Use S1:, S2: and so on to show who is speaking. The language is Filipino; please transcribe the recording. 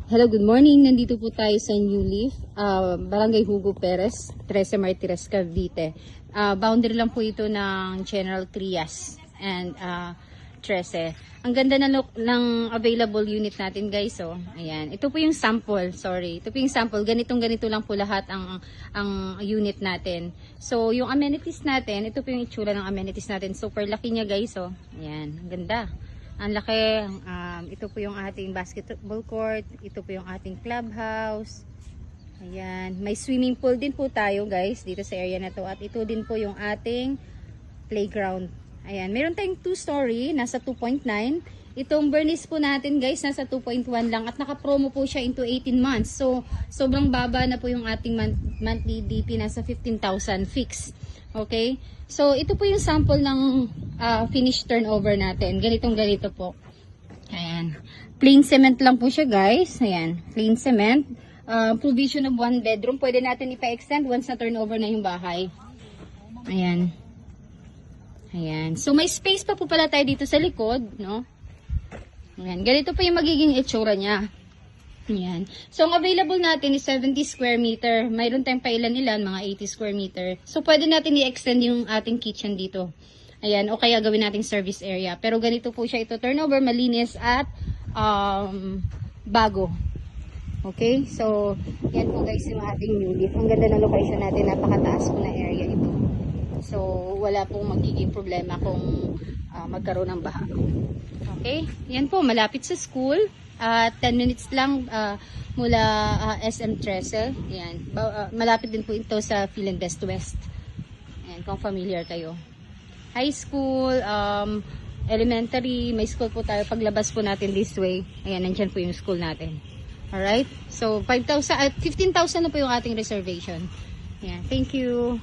S1: Hello, good morning. Nandito po tayo sa New Leaf, Barangay Hugo Perez, 13 Martires, Cavite. Boundary lang po ito ng General Trias and 13. Ang ganda na look ng available unit natin, guys. Oh. Ayan. Ito po yung sample, sorry. Ito po yung sample. Ganito lang po lahat ang unit natin. So, yung amenities natin, ito po yung itsura ng amenities natin. Super laki niya, guys. Oh. Ayan. Ang ganda. Ang laki, ito po yung ating basketball court, ito po yung ating clubhouse. Ayan, may swimming pool din po tayo, guys, dito sa area na to. At ito din po yung ating playground. Ayan, meron tayong 2-story, nasa 2.9. Itong Bernice po natin, guys, nasa 2.1 lang. At naka-promo po siya into 18 months. So, sobrang baba na po yung ating monthly DP, nasa 15,000 fixed. Okay? So, ito po yung sample ng finish turnover natin. Ganito po. Ayan. Plain cement lang po siya, guys. Ayan. Plain cement. Provision of 1 bedroom. Pwede natin ipa-extend once na turnover na yung bahay. Ayan. Ayan. So, may space pa po pala tayo dito sa likod, no? Ayan. Ganito po yung magiging itsura niya. Ayan. So, ang available natin is 70 square meter. Mayroon tayong pailan-ilan, mga 80 square meter. So, pwede natin i-extend yung ating kitchen dito. Ayan. O kaya gawin nating service area. Pero ganito po siya ito. Turnover, malinis at bago. Okay? So, yan po guys yung ating new leaf. Ang ganda ng location natin. Napakataas po na area ito. So, wala pong magiging problema kung magkaroon ng baha. Okay? Yan po. Malapit sa school. 10 minutes lang mula SM Tresel. Ayan. Malapit din po ito sa Philinvest West. Ayan, kung familiar kayo. High school, elementary, may school po tayo. Paglabas po natin this way, ayan, nandyan po yung school natin. Alright? So, 15,000 na po yung ating reservation. Ayan, thank you.